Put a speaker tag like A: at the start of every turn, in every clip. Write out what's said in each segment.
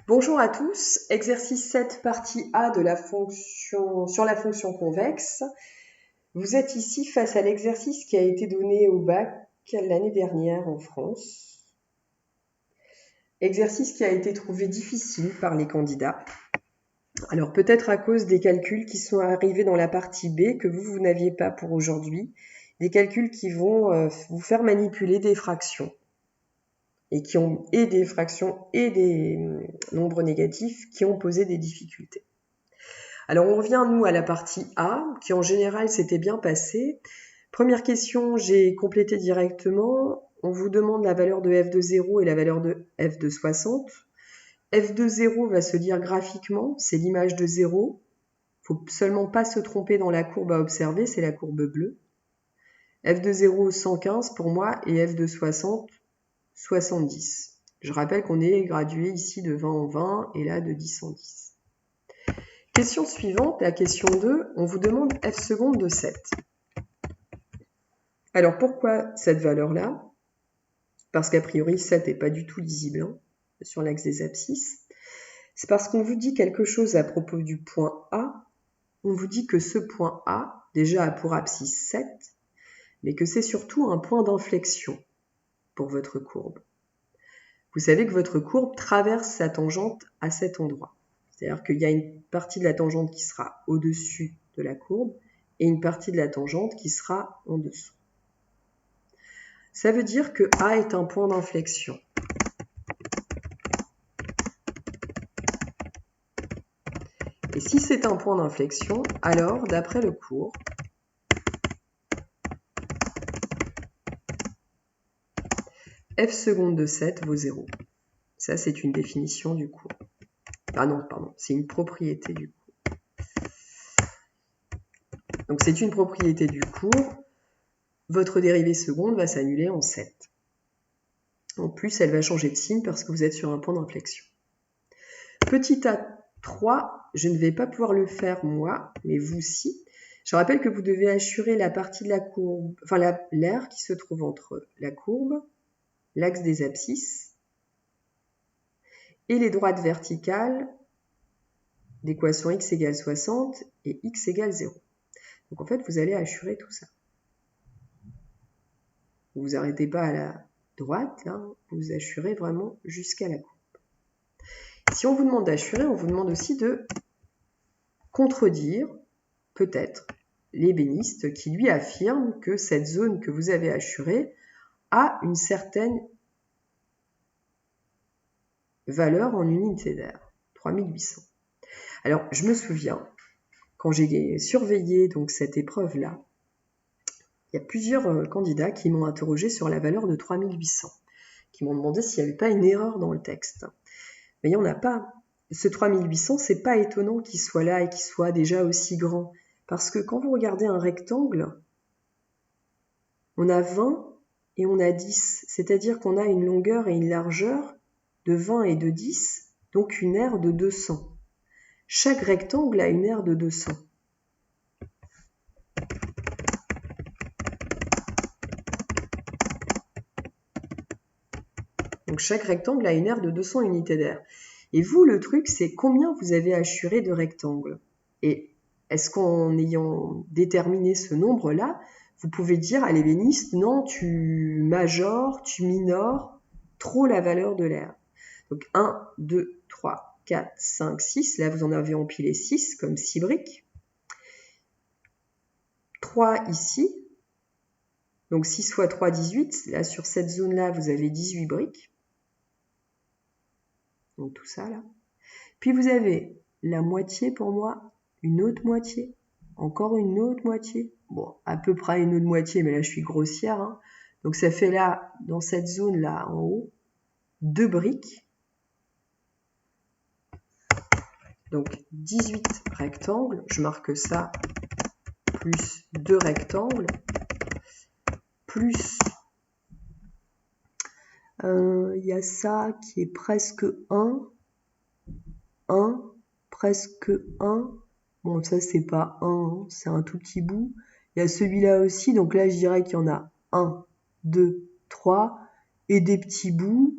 A: Bonjour à tous, exercice 7, partie A de la fonction, sur la fonction convexe. Vous êtes ici face à l'exercice qui a été donné au bac l'année dernière en France. Exercice qui a été trouvé difficile par les candidats. Alors peut-être à cause des calculs qui sont arrivés dans la partie B que vous n'aviez pas pour aujourd'hui. Des calculs qui vont vous faire manipuler des fractions. Et qui ont des fractions et des nombres négatifs qui ont posé des difficultés. Alors on revient nous à la partie A, qui en général s'était bien passée. Première question, j'ai complété directement. On vous demande la valeur de f de 0 et la valeur de f de 60. f de 0 va se lire graphiquement, c'est l'image de 0. Il ne faut seulement pas se tromper dans la courbe à observer, c'est la courbe bleue. f de 0, 115 pour moi, et f de 60, 70. Je rappelle qu'on est gradué ici de 20 en 20 et là de 10 en 10. Question suivante, la question 2, on vous demande f seconde de 7. Alors pourquoi cette valeur-là? Parce qu'a priori 7 n'est pas du tout lisible sur l'axe des abscisses. C'est parce qu'on vous dit quelque chose à propos du point A. On vous dit que ce point A, déjà a pour abscisse 7, mais que c'est surtout un point d'inflexion pour votre courbe. Vous savez que votre courbe traverse sa tangente à cet endroit. C'est-à-dire qu'il y a une partie de la tangente qui sera au-dessus de la courbe et une partie de la tangente qui sera en dessous. Ça veut dire que A est un point d'inflexion. Et si c'est un point d'inflexion, alors, d'après le cours, f seconde de 7 vaut 0. Ça, c'est une définition du cours. Ah non, pardon, c'est une propriété du cours. Donc c'est une propriété du cours. Votre dérivée seconde va s'annuler en 7. En plus, elle va changer de signe parce que vous êtes sur un point d'inflexion. Petit a3, je ne vais pas pouvoir le faire moi, mais vous si. Je rappelle que vous devez assurer la partie de la courbe, enfin l'aire qui se trouve entre la courbe, l'axe des abscisses, et les droites verticales d'équation x égale 60 et x égale 0. Donc en fait, vous allez assurer tout ça. Vous ne vous arrêtez pas à la droite, là, vous assurez vraiment jusqu'à la courbe. Si on vous demande d'assurer, on vous demande aussi de contredire, peut-être, l'ébéniste qui lui affirme que cette zone que vous avez assurée a une certaine valeur en unité d'aire, 3800. Alors, je me souviens, quand j'ai surveillé donc cette épreuve-là, il y a plusieurs candidats qui m'ont interrogé sur la valeur de 3800, qui m'ont demandé s'il n'y avait pas une erreur dans le texte. Mais il n'y en a pas. Ce 3800, c'est pas étonnant qu'il soit là et qu'il soit déjà aussi grand. Parce que quand vous regardez un rectangle, on a 20 et on a 10. C'est-à-dire qu'on a une longueur et une largeur de 20 et de 10, donc une aire de 200. Chaque rectangle a une aire de 200. Donc chaque rectangle a une aire de 200 unités d'aire. Et vous, le truc, c'est combien vous avez assuré de rectangles. Et est-ce qu'en ayant déterminé ce nombre-là, vous pouvez dire à l'ébéniste, non, tu majores, tu minores trop la valeur de l'aire. Donc 1, 2, 3, 4, 5, 6. Là, vous en avez empilé 6, comme 6 briques. 3 ici. Donc 6 fois 3, 18. Là, sur cette zone-là, vous avez 18 briques. Donc tout ça là. Puis vous avez la moitié pour moi, une autre moitié, encore une autre moitié. Bon, à peu près une autre moitié, mais là je suis grossière. Hein. Donc ça fait là, dans cette zone là en haut, 2 briques. Donc 18 rectangles, je marque ça, plus 2 rectangles, plus y a ça qui est presque 1, presque 1. Bon, ça, c'est pas 1, hein, c'est un tout petit bout. Il y a celui-là aussi, donc là, je dirais qu'il y en a 1, 2, 3, et des petits bouts.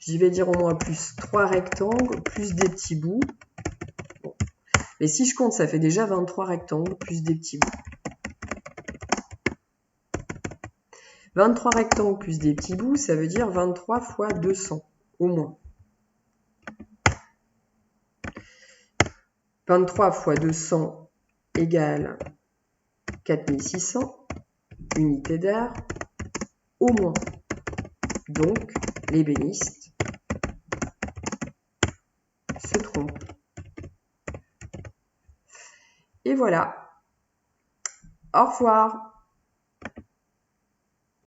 A: j'y vais dire au moins plus 3 rectangles, plus des petits bouts. Bon. Mais si je compte, ça fait déjà 23 rectangles, plus des petits bouts. 23 rectangles plus des petits bouts, ça veut dire 23 fois 200, au moins. 23 fois 200 égale 4600 unités d'air, au moins. Donc, l'ébéniste se trompe. Et voilà. Au revoir.